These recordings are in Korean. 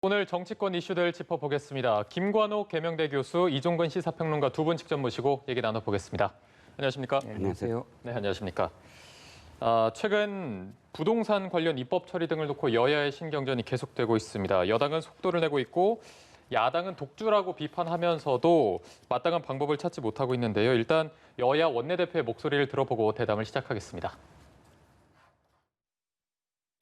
오늘 정치권 이슈들 짚어보겠습니다. 김관옥 계명대 교수, 이종근 시사평론가 두 분 직접 모시고 얘기 나눠보겠습니다. 안녕하십니까? 네, 안녕하세요. 네, 안녕하십니까? 최근 부동산 관련 입법 처리 등을 놓고 여야의 신경전이 계속되고 있습니다. 여당은 속도를 내고 있고 야당은 독주라고 비판하면서도 마땅한 방법을 찾지 못하고 있는데요. 일단 여야 원내대표의 목소리를 들어보고 대담을 시작하겠습니다.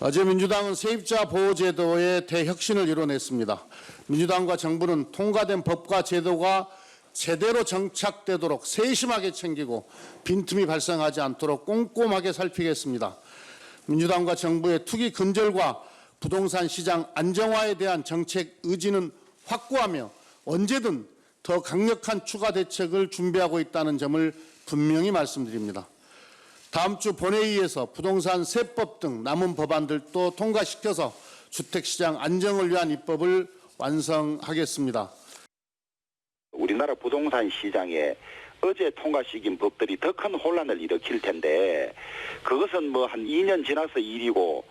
어제 민주당은 세입자 보호제도의 대혁신을 이뤄냈습니다. 민주당과 정부는 통과된 법과 제도가 제대로 정착되도록 세심하게 챙기고 빈틈이 발생하지 않도록 꼼꼼하게 살피겠습니다. 민주당과 정부의 투기 근절과 부동산 시장 안정화에 대한 정책 의지는 확고하며 언제든 더 강력한 추가 대책을 준비하고 있다는 점을 분명히 말씀드립니다. 다음 주 본회의에서 부동산 세법 등 남은 법안들도 통과시켜서 주택시장 안정을 위한 입법을 완성하겠습니다. 우리나라 부동산 시장에 어제 통과시킨 법들이 더 큰 혼란을 일으킬 텐데 그것은 뭐 한 2년 지나서 일이고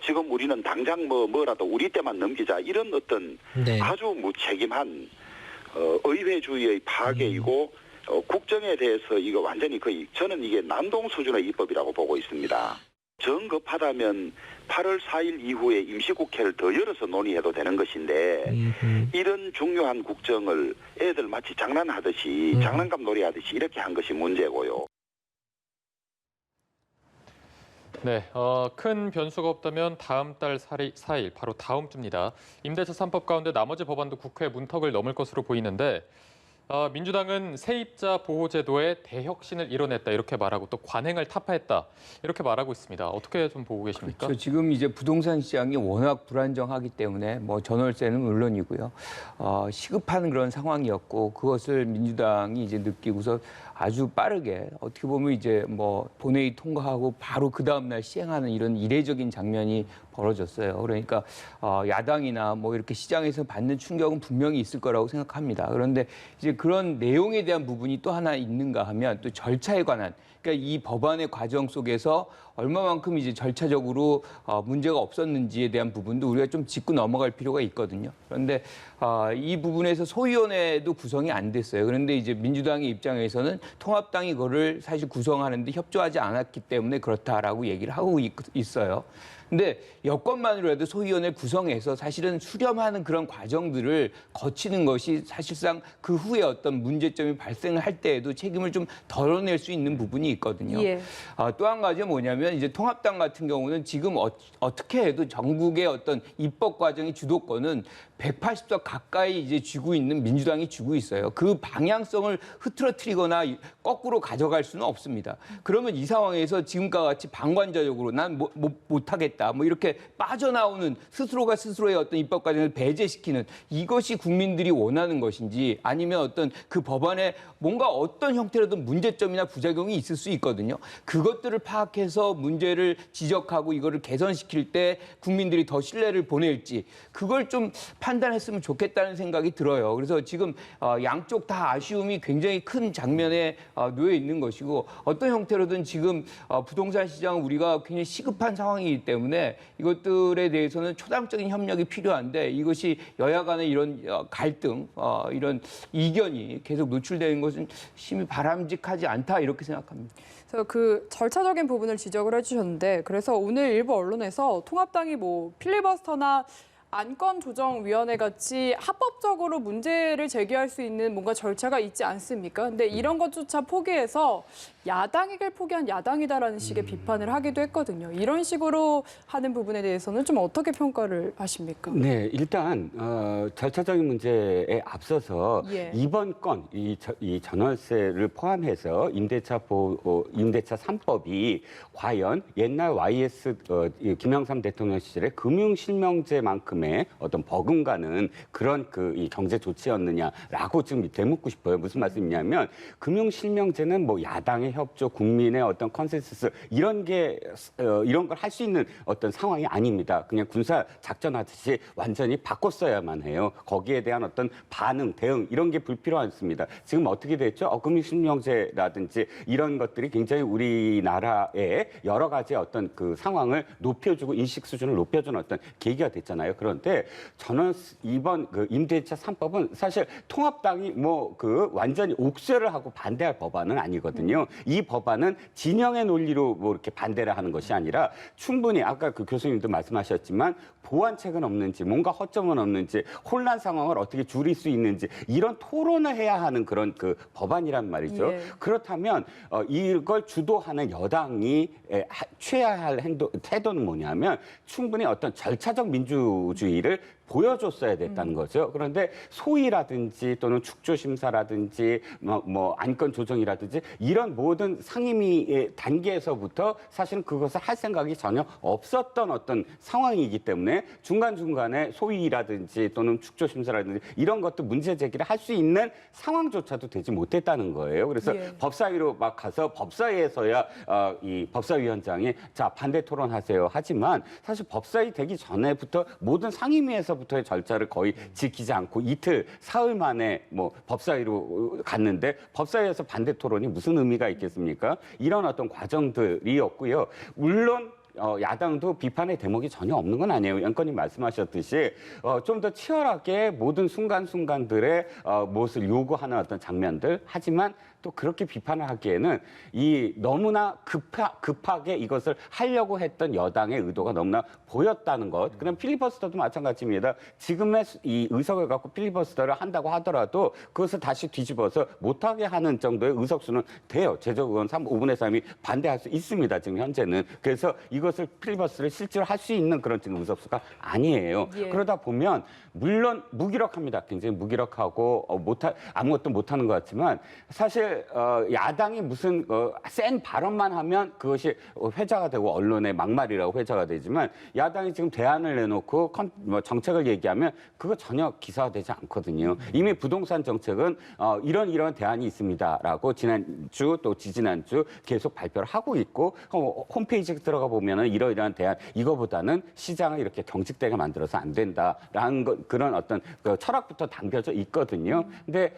지금 우리는 당장 뭐라도 우리 때만 넘기자 이런 어떤 아주 무책임한 의회주의의 파괴이고 국정에 대해서 이거 완전히 거의 저는 이게 난동 수준의 입법이라고 보고 있습니다. 정급하다면 8월 4일 이후에 임시국회를 더 열어서 논의해도 되는 것인데 이런 중요한 국정을 애들 마치 장난하듯이 장난감 놀이하듯이 이렇게 한 것이 문제고요. 네, 큰 변수가 없다면 다음 달 4일, 바로 다음 주입니다. 임대차 3법 가운데 나머지 법안도 국회 문턱을 넘을 것으로 보이는데 민주당은 세입자 보호제도의 대혁신을 이뤄냈다 이렇게 말하고 또 관행을 타파했다 이렇게 말하고 있습니다. 어떻게 좀 보고 계십니까? 그렇죠. 지금 이제 부동산 시장이 워낙 불안정하기 때문에 뭐 전월세는 물론이고요. 시급한 그런 상황이었고 그것을 민주당이 이제 느끼고서 아주 빠르게 어떻게 보면 이제 뭐 본회의 통과하고 바로 그 다음 날 시행하는 이런 이례적인 장면이 벌어졌어요. 그러니까 야당이나 뭐 이렇게 시장에서 받는 충격은 분명히 있을 거라고 생각합니다. 그런데 이제 그런 내용에 대한 부분이 또 하나 있는가 하면 또 절차에 관한 그러니까 이 법안의 과정 속에서 얼마만큼 이제 절차적으로 문제가 없었는지에 대한 부분도 우리가 좀 짚고 넘어갈 필요가 있거든요. 그런데 이 부분에서 소위원회도 구성이 안 됐어요. 그런데 이제 민주당의 입장에서는 통합당이 이거를 사실 구성하는데 협조하지 않았기 때문에 그렇다라고 얘기를 하고 있어요. 근데 여건만으로 해도 소위원회 구성해서 사실은 수렴하는 그런 과정들을 거치는 것이 사실상 그 후에 어떤 문제점이 발생을 할 때에도 책임을 좀 덜어낼 수 있는 부분이 있거든요. 예. 또 한 가지는 뭐냐면 이제 통합당 같은 경우는 지금 어떻게 해도 전국의 어떤 입법 과정의 주도권은 180석 가까이 이제 쥐고 있는 민주당이 쥐고 있어요. 그 방향성을 흐트러뜨리거나 거꾸로 가져갈 수는 없습니다. 그러면 이 상황에서 지금과 같이 방관자적으로 난 못하겠다. 뭐 이렇게 빠져나오는 스스로가 스스로의 어떤 입법 과정을 배제시키는 이것이 국민들이 원하는 것인지 아니면 어떤 그 법안에 뭔가 어떤 형태로든 문제점이나 부작용이 있을 수 있거든요. 그것들을 파악해서 문제를 지적하고 이거를 개선시킬 때 국민들이 더 신뢰를 보낼지 그걸 좀 판단했으면 좋겠다는 생각이 들어요. 그래서 지금 양쪽 다 아쉬움이 굉장히 큰 장면에 놓여 있는 것이고 어떤 형태로든 지금 부동산 시장은 우리가 굉장히 시급한 상황이기 때문에 이것들에 대해서는 초당적인 협력이 필요한데 이것이 여야 간의 이런 갈등, 이런 이견이 계속 노출되는 것은 심히 바람직하지 않다 이렇게 생각합니다. 그래서 그 절차적인 부분을 지적을 해주셨는데 그래서 오늘 일부 언론에서 통합당이 뭐 필리버스터나 안건조정위원회 같이 합법적으로 문제를 제기할 수 있는 뭔가 절차가 있지 않습니까? 근데 이런 것조차 포기해서 야당에게 포기한 야당이다라는 식의 비판을 하기도 했거든요. 이런 식으로 하는 부분에 대해서는 좀 어떻게 평가를 하십니까? 네, 일단 절차적인 문제에 앞서서 이번 건, 이 전월세를 포함해서 임대차 3법이 과연 옛날 YS 김영삼 대통령 시절에 금융실명제만큼의 어떤 버금가는 그런 이 경제 조치였느냐라고 지금 되묻고 싶어요. 무슨 말씀이냐면 금융실명제는 뭐 야당의 협조, 국민의 어떤 컨센서스 이런 걸 할 수 있는 어떤 상황이 아닙니다. 그냥 군사 작전하듯이 완전히 바꿨어야만 해요. 거기에 대한 어떤 반응, 대응 이런 게 불필요하습니다. 지금 어떻게 됐죠? 금융실명제라든지 이런 것들이 굉장히 우리나라의 여러 가지 어떤 그 상황을 높여주고 인식 수준을 높여주는 어떤 계기가 됐잖아요. 그런 그런데 저는 이번 그 임대차 3법은 사실 통합당이 뭐 그 완전히 옥죄를 하고 반대할 법안은 아니거든요. 이 법안은 진영의 논리로 뭐 이렇게 반대를 하는 것이 아니라 충분히 아까 그 교수님도 말씀하셨지만 보완책은 없는지 뭔가 허점은 없는지 혼란 상황을 어떻게 줄일 수 있는지 이런 토론을 해야 하는 그런 그 법안이란 말이죠. 예. 그렇다면 이걸 주도하는 여당이 취해야 할 태도는 뭐냐면 충분히 어떤 절차적 민주주의를 보여줬어야 됐다는 거죠. 그런데 소위라든지 또는 축조심사라든지 뭐 안건 조정이라든지 이런 모든 상임위 단계에서부터 사실은 그것을 할 생각이 전혀 없었던 어떤 상황이기 때문에 중간중간에 소위라든지 또는 축조심사라든지 이런 것도 문제 제기를 할 수 있는 상황조차도 되지 못했다는 거예요. 그래서 예. 법사위로 막 가서 법사위에서야 이 법사위원장이 자 반대 토론하세요 하지만 사실 법사위 되기 전에부터 모든 상임위에서부터의 절차를 거의 지키지 않고 이틀 사흘 만에 뭐 법사위로 갔는데 법사위에서 반대 토론이 무슨 의미가 있겠습니까? 이런 어떤 과정들이었고요. 물론 야당도 비판의 대목이 전혀 없는 건 아니에요. 연건님 말씀하셨듯이 좀 더 치열하게 모든 순간순간들의 무엇을 요구하는 어떤 장면들 하지만 또 그렇게 비판을 하기에는 이 너무나 급하게 이것을 하려고 했던 여당의 의도가 너무나 보였다는 것. 그럼 필리버스터도 마찬가지입니다. 지금의 이 의석을 갖고 필리버스터를 한다고 하더라도 그것을 다시 뒤집어서 못하게 하는 정도의 의석수는 돼요. 제적의원 5분의 3이 반대할 수 있습니다. 지금 현재는. 그래서 이것을 필리버스터를 실제로 할 수 있는 그런 지금 의석수가 아니에요. 예. 그러다 보면 물론 무기력합니다. 굉장히 무기력하고 아무것도 못하는 것 같지만 사실 야당이 무슨 센 발언만 하면 그것이 회자가 되고 언론의 막말이라고 회자가 되지만 야당이 지금 대안을 내놓고 정책을 얘기하면 그거 전혀 기사화되지 않거든요. 이미 부동산 정책은 이런 대안이 있습니다라고 지난주 또 지지난주 계속 발표를 하고 있고 홈페이지에 들어가 보면은 이러이러한 대안 이거보다는 시장을 이렇게 경직되게 만들어서 안 된다라는 그런 어떤 그 철학부터 담겨져 있거든요. 근데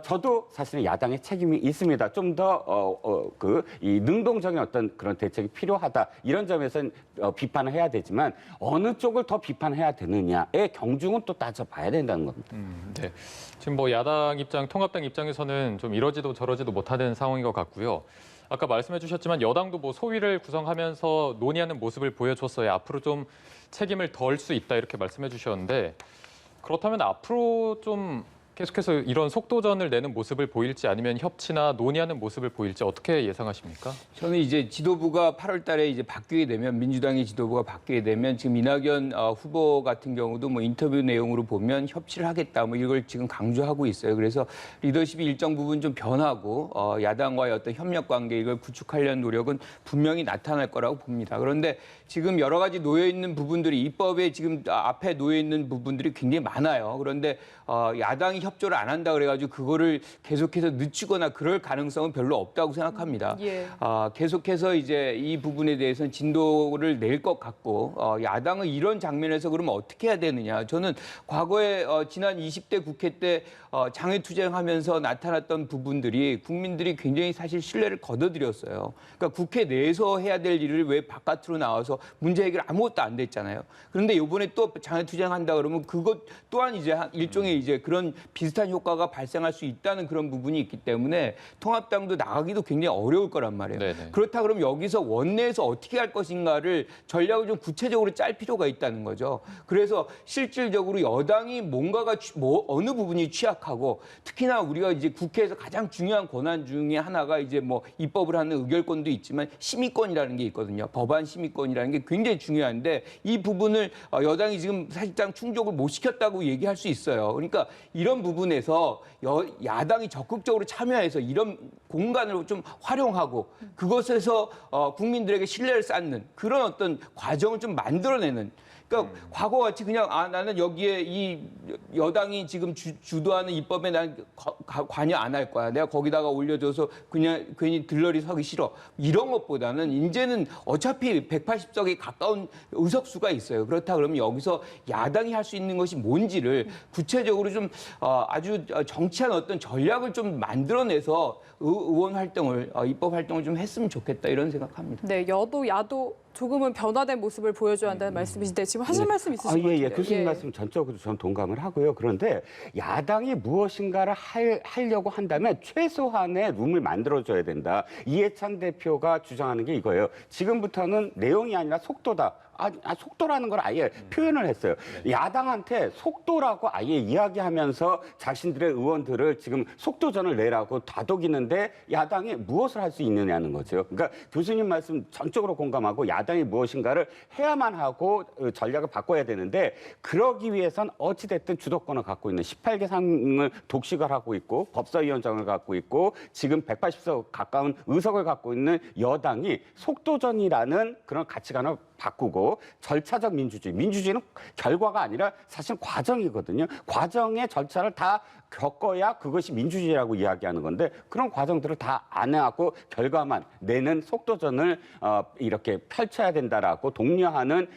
저도 사실은 야당의 책임이 있습니다. 좀 더 이 능동적인 어떤 그런 대책이 필요하다. 이런 점에서는 비판을 해야 되지만 어느 쪽을 더 비판해야 되느냐의 경중은 또 따져봐야 된다는 겁니다. 네. 지금 뭐 야당 입장, 통합당 입장에서는 좀 이러지도 저러지도 못하는 상황인 것 같고요. 아까 말씀해 주셨지만 여당도 뭐 소위를 구성하면서 논의하는 모습을 보여줬어야 앞으로 좀 책임을 덜 수 있다 이렇게 말씀해 주셨는데 그렇다면 앞으로 좀 계속해서 이런 속도전을 내는 모습을 보일지 아니면 협치나 논의하는 모습을 보일지 어떻게 예상하십니까? 저는 이제 지도부가 8월 달에 이제 바뀌게 되면 민주당의 지도부가 바뀌게 되면 지금 이낙연 후보 같은 경우도 뭐 인터뷰 내용으로 보면 협치를 하겠다 뭐 이걸 지금 강조하고 있어요. 그래서 리더십이 일정 부분 좀 변하고 야당과의 어떤 협력 관계 이걸 구축하려는 노력은 분명히 나타날 거라고 봅니다. 그런데 지금 여러 가지 놓여 있는 부분들이 입법에 지금 앞에 놓여 있는 부분들이 굉장히 많아요. 그런데 야당이 협조를 안 한다 그래가지고 그거를 계속해서 늦추거나 그럴 가능성은 별로 없다고 생각합니다. 예. 계속해서 이제 이 부분에 대해서는 진도를 낼 것 같고 야당은 이런 장면에서 그러면 어떻게 해야 되느냐. 저는 과거에 지난 20대 국회 때 장외투쟁하면서 나타났던 부분들이 국민들이 굉장히 사실 신뢰를 거둬들였어요. 그러니까 국회 내에서 해야 될 일을 왜 바깥으로 나와서 문제 해결 아무것도 안 됐잖아요. 그런데 이번에 또 장외투쟁한다 그러면 그것 또한 이제 일종의 이제 그런 비슷한 효과가 발생할 수 있다는 그런 부분이 있기 때문에 통합당도 나가기도 굉장히 어려울 거란 말이에요. 네네. 그렇다 그러면 여기서 원내에서 어떻게 할 것인가를 전략을 좀 구체적으로 짤 필요가 있다는 거죠. 그래서 실질적으로 여당이 뭔가가 어느 부분이 취약하고 특히나 우리가 이제 국회에서 가장 중요한 권한 중에 하나가 이제 뭐 입법을 하는 의결권도 있지만 심의권이라는 게 있거든요. 법안 심의권이라는 게 굉장히 중요한데 이 부분을 여당이 지금 사실상 충족을 못 시켰다고 얘기할 수 있어요. 그러니까 이런 부분에서 야당이 적극적으로 참여해서 이런 공간을 좀 활용하고 그것에서 국민들에게 신뢰를 쌓는 그런 어떤 과정을 좀 만들어내는 그러니까 과거같이 그냥 나는 여기에 이 여당이 지금 주도하는 입법에 난 관여 안 할 거야. 내가 거기다가 올려줘서 그냥 괜히 들러리 서기 싫어. 이런 것보다는 이제는 어차피 180석에 가까운 의석수가 있어요. 그렇다 그러면 여기서 야당이 할 수 있는 것이 뭔지를 구체적으로 좀 아주 정치한 어떤 전략을 좀 만들어내서 의원 활동을 입법 활동을 좀 했으면 좋겠다 이런 생각합니다. 네, 여도 야도 조금은 변화된 모습을 보여줘야 한다는 말씀이신데 지금 하실 말씀 있으신 것 같은데요. 교수님 말씀 전적으로 전 동감을 하고요. 그런데 야당이 무엇인가를 하려고 한다면 최소한의 룸을 만들어줘야 된다. 이해찬 대표가 주장하는 게 이거예요. 지금부터는 내용이 아니라 속도다. 속도라는 걸 아예 표현을 했어요. 야당한테 속도라고 아예 이야기하면서 자신들의 의원들을 지금 속도전을 내라고 다독이는데 야당이 무엇을 할 수 있느냐는 거죠. 그러니까 교수님 말씀 전적으로 공감하고 야당이 무엇인가를 해야만 하고 전략을 바꿔야 되는데 그러기 위해선 어찌됐든 주도권을 갖고 있는 18개 상을 독식을 하고 있고 법사위원장을 갖고 있고 지금 180석 가까운 의석을 갖고 있는 여당이 속도전이라는 그런 가치관을 바꾸고 절차적 민주주의는 결과가 아니라 사실 과정이거든요. 과정의 절차를 다 겪어야 그것이 민주주의라고 이야기하는 건데 그런 과정들을 다 안 해갖고 결과만 내는 속도전을 이렇게 펼쳐야 된다라고 독려하는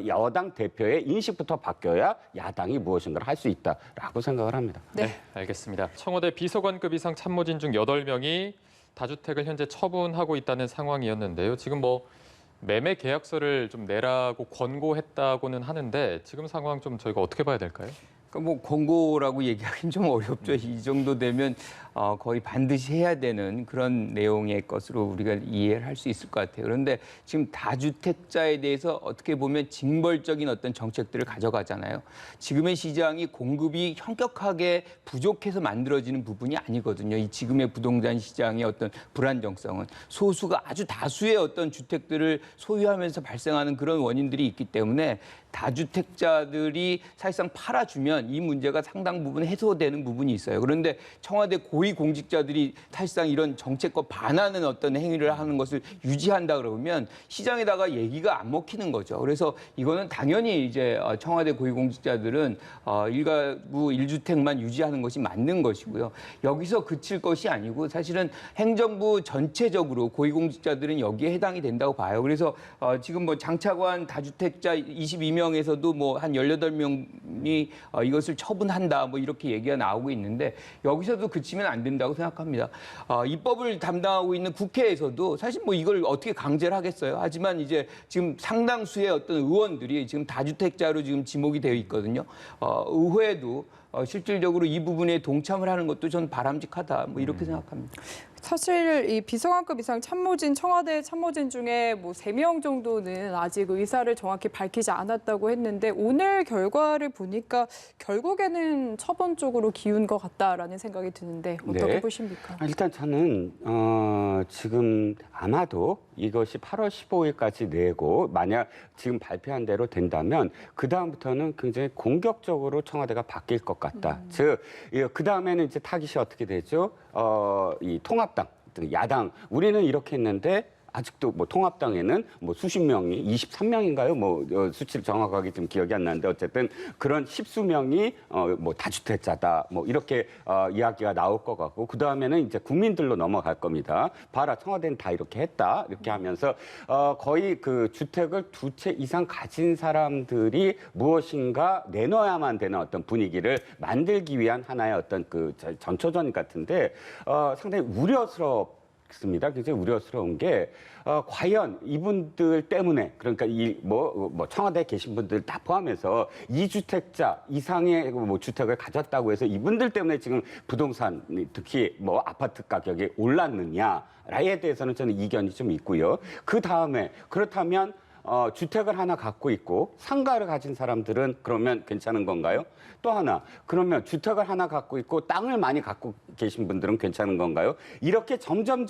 여당 대표의 인식부터 바뀌어야 야당이 무엇인가를 할 수 있다라고 생각을 합니다. 네, 알겠습니다. 청와대 비서관급 이상 참모진 중 8명이 다주택을 현재 처분하고 있다는 상황이었는데요. 지금 매매 계약서를 좀 내라고 권고했다고는 하는데 지금 상황 좀 저희가 어떻게 봐야 될까요? 그러니까 권고라고 얘기하기는 좀 어렵죠. 이 정도 되면 거의 반드시 해야 되는 그런 내용의 것으로 우리가 이해를 할 수 있을 것 같아요. 그런데 지금 다주택자에 대해서 어떻게 보면 징벌적인 어떤 정책들을 가져가잖아요. 지금의 시장이 공급이 현격하게 부족해서 만들어지는 부분이 아니거든요. 이 지금의 부동산 시장의 어떤 불안정성은 소수가 아주 다수의 어떤 주택들을 소유하면서 발생하는 그런 원인들이 있기 때문에 다주택자들이 사실상 팔아주면 이 문제가 상당 부분 해소되는 부분이 있어요. 그런데 청와대 고위 공직자들이 사실상 이런 정책과 반하는 어떤 행위를 하는 것을 유지한다 그러면 시장에다가 얘기가 안 먹히는 거죠. 그래서 이거는 당연히 이제 청와대 고위 공직자들은 일가구 1주택만 유지하는 것이 맞는 것이고요. 여기서 그칠 것이 아니고 사실은 행정부 전체적으로 고위 공직자들은 여기에 해당이 된다고 봐요. 그래서 지금 장차관 다주택자 22명에서도 한 18명이 이것을 처분한다 이렇게 얘기가 나오고 있는데 여기서도 그치면 안 된다고 생각합니다. 입법을 담당하고 있는 국회에서도 사실 이걸 어떻게 강제를 하겠어요. 하지만 이제 지금 상당수의 어떤 의원들이 지금 다주택자로 지금 지목이 되어 있거든요. 의회도 실질적으로 이 부분에 동참을 하는 것도 전 바람직하다 이렇게 생각합니다. 사실 이 비서관급 이상 참모진, 청와대 참모진 중에 3명 정도는 아직 의사를 정확히 밝히지 않았다고 했는데 오늘 결과를 보니까 결국에는 처분 쪽으로 기운 것 같다라는 생각이 드는데 어떻게 보십니까? 일단 저는 지금 아마도 이것이 8월 15일까지 내고 만약 지금 발표한 대로 된다면 그다음부터는 굉장히 공격적으로 청와대가 바뀔 것 같다. 즉 그다음에는 이제 타깃이 어떻게 되죠? 이 통합당, 야당 우리는 이렇게 했는데 아직도 통합당에는 수십 명이 23명인가요? 수치를 정확하게 지금 기억이 안 나는데 어쨌든 그런 십수 명이 다주택자다 이렇게 이야기가 나올 것 같고 그 다음에는 이제 국민들로 넘어갈 겁니다. 봐라 청와대는 다 이렇게 했다 이렇게 하면서 거의 그 주택을 2채 이상 가진 사람들이 무엇인가 내놔야만 되는 어떤 분위기를 만들기 위한 하나의 어떤 그 전초전 같은데 상당히 우려스럽습니다. 굉장히 우려스러운 게 과연 이분들 때문에 그러니까 청와대에 계신 분들 다 포함해서 2주택자 이상의 주택을 가졌다고 해서 이분들 때문에 지금 부동산 특히 아파트 가격이 올랐느냐에 대해서는 저는 이견이 좀 있고요. 그 다음에 그렇다면 주택을 하나 갖고 있고 상가를 가진 사람들은 그러면 괜찮은 건가요? 또 하나, 그러면 주택을 하나 갖고 있고 땅을 많이 갖고 계신 분들은 괜찮은 건가요? 이렇게 점점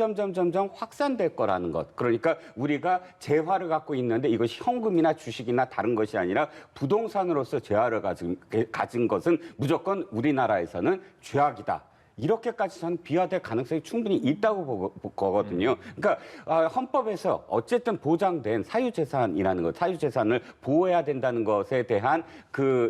확산될 거라는 것. 그러니까 우리가 재화를 갖고 있는데 이것이 현금이나 주식이나 다른 것이 아니라 부동산으로서 재화를 가진 것은 무조건 우리나라에서는 죄악이다. 이렇게까지 저는 비화될 가능성이 충분히 있다고 보거든요. 그러니까 헌법에서 어쨌든 보장된 사유재산이라는 것, 사유재산을 보호해야 된다는 것에 대한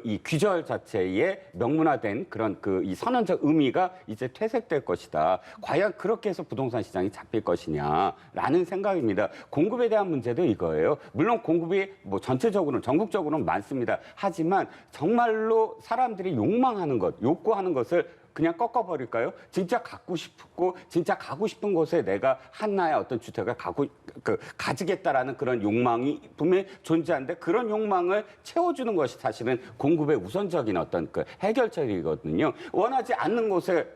이 규절 자체에 명문화된 그런 이 선언적 의미가 이제 퇴색될 것이다. 과연 그렇게 해서 부동산 시장이 잡힐 것이냐라는 생각입니다. 공급에 대한 문제도 이거예요. 물론 공급이 전체적으로는 전국적으로는 많습니다. 하지만 정말로 사람들이 욕망하는 것, 욕구하는 것을 그냥 꺾어버릴까요? 진짜 갖고 싶고 진짜 가고 싶은 곳에 내가 하나의 어떤 주택을 가지겠다라는 그런 욕망이 분명히 존재하는데 그런 욕망을 채워주는 것이 사실은 공급의 우선적인 어떤 그 해결책이거든요. 원하지 않는 곳에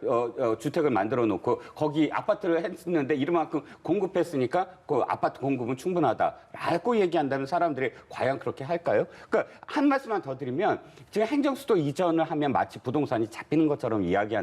주택을 만들어 놓고 거기 아파트를 했는데 이만큼 공급했으니까 그 아파트 공급은 충분하다라고 얘기한다면 사람들이 과연 그렇게 할까요? 그러니까 한 말씀만 더 드리면 지금 행정수도 이전을 하면 마치 부동산이 잡히는 것처럼 이야기하는데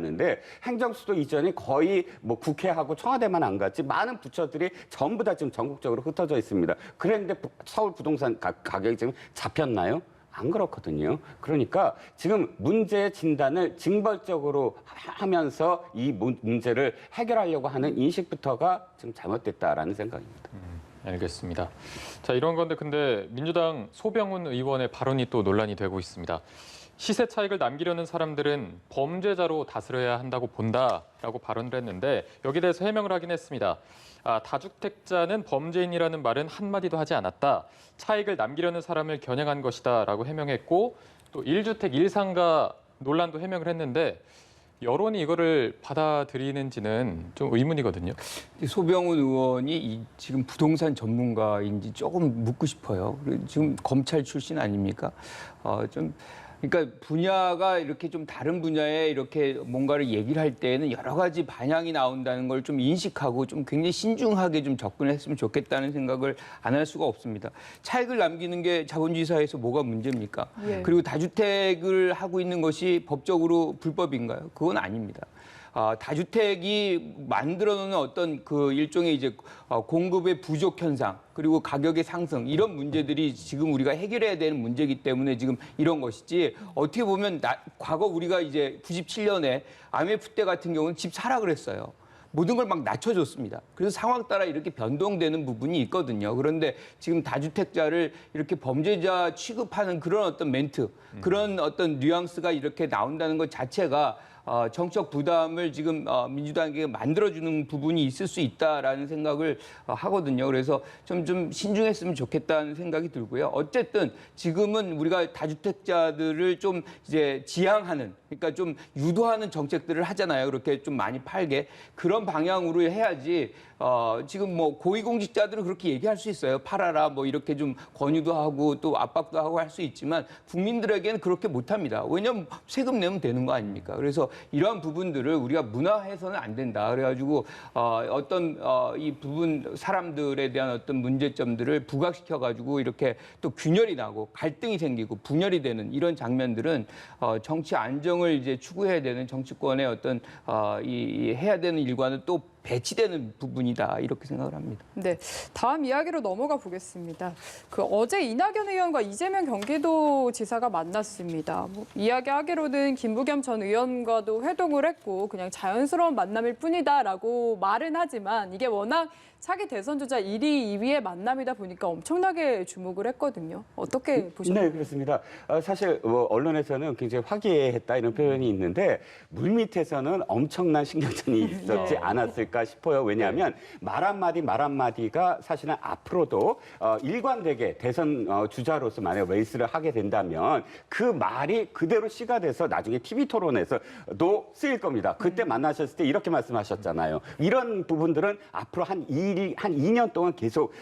행정수도 이전이 거의 뭐 국회하고 청와대만 안 갔지 많은 부처들이 전부 다 지금 전국적으로 흩어져 있습니다. 그런데 서울 부동산 가격이 지금 잡혔나요? 안 그렇거든요. 그러니까 지금 문제의 진단을 징벌적으로 하면서 이 문제를 해결하려고 하는 인식부터가 지금 잘못됐다라는 생각입니다. 알겠습니다. 자, 이런 건데 근데 민주당 소병훈 의원의 발언이 또 논란이 되고 있습니다. 시세 차익을 남기려는 사람들은 범죄자로 다스려야 한다고 본다라고 발언을 했는데 여기에 대해서 해명을 하긴 했습니다. 다주택자는 범죄인이라는 말은 한마디도 하지 않았다. 차익을 남기려는 사람을 겨냥한 것이다라고 해명했고 또 1주택 1상가 논란도 해명을 했는데 여론이 이거를 받아들이는지는 좀 의문이거든요. 소병훈 의원이 지금 부동산 전문가인지 조금 묻고 싶어요. 지금 검찰 출신 아닙니까? 그러니까 분야가 이렇게 좀 다른 분야에 이렇게 뭔가를 얘기를 할 때에는 여러 가지 반향이 나온다는 걸 좀 인식하고 좀 굉장히 신중하게 좀 접근했으면 좋겠다는 생각을 안 할 수가 없습니다. 차익을 남기는 게 자본주의 사회에서 뭐가 문제입니까? 예. 그리고 다주택을 하고 있는 것이 법적으로 불법인가요? 그건 아닙니다. 다주택이 만들어 놓는 어떤 그 일종의 이제 공급의 부족 현상 그리고 가격의 상승 이런 문제들이 지금 우리가 해결해야 되는 문제이기 때문에 지금 이런 것이지 어떻게 보면 과거 우리가 이제 97년에 IMF 때 같은 경우는 집 사라 그랬어요. 모든 걸 막 낮춰줬습니다. 그래서 상황 따라 이렇게 변동되는 부분이 있거든요. 그런데 지금 다주택자를 이렇게 범죄자 취급하는 그런 어떤 멘트, 그런 어떤 뉘앙스가 이렇게 나온다는 것 자체가 정책 부담을 지금 민주당에게 만들어주는 부분이 있을 수 있다라는 생각을 하거든요. 그래서 좀 신중했으면 좋겠다는 생각이 들고요. 어쨌든 지금은 우리가 다주택자들을 좀 이제 지향하는, 그러니까 좀 유도하는 정책들을 하잖아요. 그렇게 좀 많이 팔게. 그런 방향으로 해야지 지금 뭐 고위공직자들은 그렇게 얘기할 수 있어요. 팔아라 뭐 이렇게 좀 권유도 하고 또 압박도 하고 할 수 있지만 국민들에게는 그렇게 못합니다. 왜냐하면 세금 내면 되는 거 아닙니까? 그래서 이러한 부분들을 우리가 문화해서는 안 된다. 그래가지고 이 부분 사람들에 대한 어떤 문제점들을 부각시켜가지고 이렇게 또 균열이 나고 갈등이 생기고 분열이 되는 이런 장면들은 정치 안정을 이제 추구해야 되는 정치권의 어떤 이 해야 되는 일과는 또 배치되는 부분이다 이렇게 생각을 합니다. 네, 다음 이야기로 넘어가 보겠습니다. 어제 이낙연 의원과 이재명 경기도지사가 만났습니다. 이야기하기로는 김부겸 전 의원과도 회동을 했고 그냥 자연스러운 만남일 뿐이다라고 말은 하지만 이게 워낙 차기 대선 주자 1위, 2위의 만남이다 보니까 엄청나게 주목을 했거든요. 어떻게 보셨나요? 네, 그렇습니다. 사실 언론에서는 굉장히 화기애애했다 이런 표현이 있는데 물밑에서는 엄청난 신경전이 있었지 않았을까 싶어요. 왜냐하면 말 한마디가 사실은 앞으로도 일관되게 대선 주자로서 만약 레이스를 하게 된다면 그 말이 그대로 씨가 돼서 나중에 TV 토론에서도 쓰일 겁니다. 그때 만나셨을 때 이렇게 말씀하셨잖아요. 이런 부분들은 앞으로 한 2년 동안 계속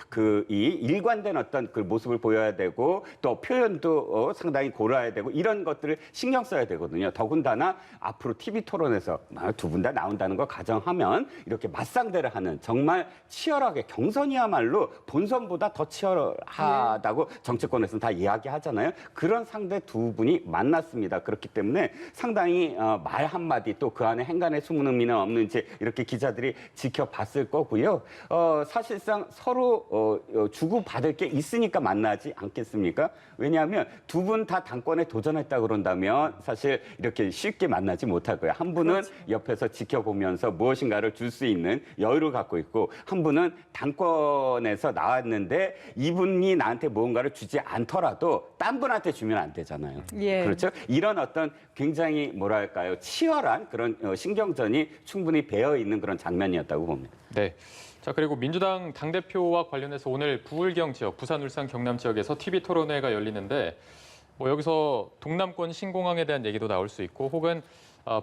이 일관된 어떤 그 모습을 보여야 되고 또 표현도 상당히 고려해야 되고 이런 것들을 신경 써야 되거든요. 더군다나 앞으로 TV 토론에서 두 분 다 나온다는 거 가정하면 이렇게 맞상대를 하는 정말 치열하게 경선이야말로 본선보다 더 치열하다고 정치권에서는 다 이야기하잖아요. 그런 상대 두 분이 만났습니다. 그렇기 때문에 상당히 말 한마디 또 그 안에 행간에 숨은 의미는 없는지 이렇게 기자들이 지켜봤을 거고요. 사실상 서로 주고받을 게 있으니까 만나지 않겠습니까? 왜냐하면 두 분 다 당권에 도전했다 그런다면 사실 이렇게 쉽게 만나지 못할 거예요. 한 분은 그렇죠. 옆에서 지켜보면서 무엇인가를 줄 수 있는 여유를 갖고 있고 한 분은 당권에서 나왔는데 이분이 나한테 무언가를 주지 않더라도 딴 분한테 주면 안 되잖아요. 예. 그렇죠? 이런 어떤 굉장히 뭐랄까요? 치열한 그런 신경전이 충분히 배어 있는 그런 장면이었다고 봅니다. 네. 자, 그리고 민주당 당대표와 관련해서 오늘 부울경 지역, 부산, 울산, 경남 지역에서 TV 토론회가 열리는데 여기서 동남권 신공항에 대한 얘기도 나올 수 있고 혹은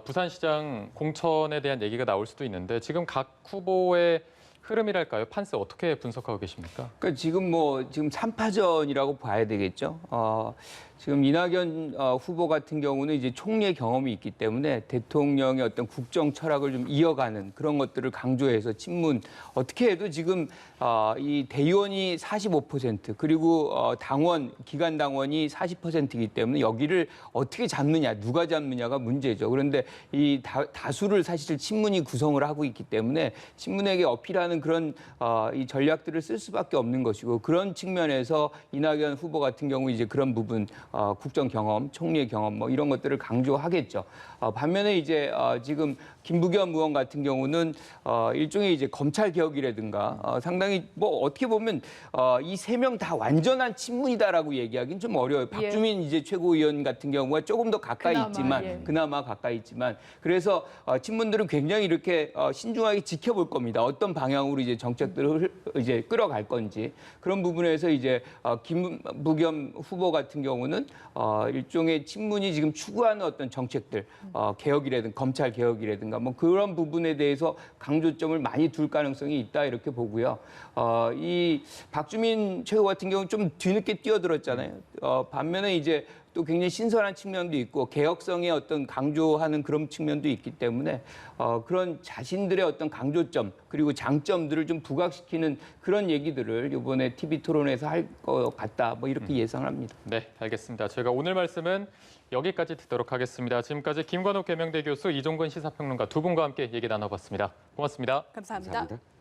부산시장 공천에 대한 얘기가 나올 수도 있는데 지금 각 후보의 흐름이랄까요? 판세 어떻게 분석하고 계십니까? 그러니까 지금 3파전이라고 봐야 되겠죠. 지금 이낙연 후보 같은 경우는 이제 총리 경험이 있기 때문에 대통령의 어떤 국정 철학을 좀 이어가는 그런 것들을 강조해서 친문 어떻게 해도 지금 이 대의원이 45% 그리고 당원 기간 당원이 40%이기 때문에 여기를 어떻게 잡느냐 누가 잡느냐가 문제죠. 그런데 이 다수를 사실 친문이 구성을 하고 있기 때문에 친문에게 어필하는 그런 이 전략들을 쓸 수밖에 없는 것이고 그런 측면에서 이낙연 후보 같은 경우 이제 그런 부분 국정 경험, 총리의 경험 뭐 이런 것들을 강조하겠죠. 반면에 이제 지금 김부겸 의원 같은 경우는 일종의 이제 검찰 개혁이라든가 상당히 뭐 어떻게 보면 이 세 명 다 완전한 친문이다라고 얘기하기는 좀 어려워요. 박주민 이제 최고위원 같은 경우가 조금 더 가까이 있지만 그나마 가까이 있지만 그래서 친문들은 굉장히 이렇게 신중하게 지켜볼 겁니다. 어떤 방향으로 이제 정책들을 이제 끌어갈 건지 그런 부분에서 이제 김부겸 후보 같은 경우는 일종의 친문이 지금 추구하는 어떤 정책들 개혁이라든가 검찰 개혁이라든가 뭐 그런 부분에 대해서 강조점을 많이 둘 가능성이 있다 이렇게 보고요. 이 박주민 최고 같은 경우는 좀 뒤늦게 뛰어들었잖아요. 반면에 이제 또 굉장히 신선한 측면도 있고 개혁성의 어떤 강조하는 그런 측면도 있기 때문에 그런 자신들의 어떤 강조점 그리고 장점들을 좀 부각시키는 그런 얘기들을 이번에 TV 토론에서 할 것 같다 뭐 이렇게 예상합니다. 네, 알겠습니다. 저희가 오늘 말씀은 여기까지 듣도록 하겠습니다. 지금까지 김관욱 계명대 교수, 이종근 시사평론가 두 분과 함께 얘기 나눠봤습니다. 고맙습니다. 감사합니다. 감사합니다.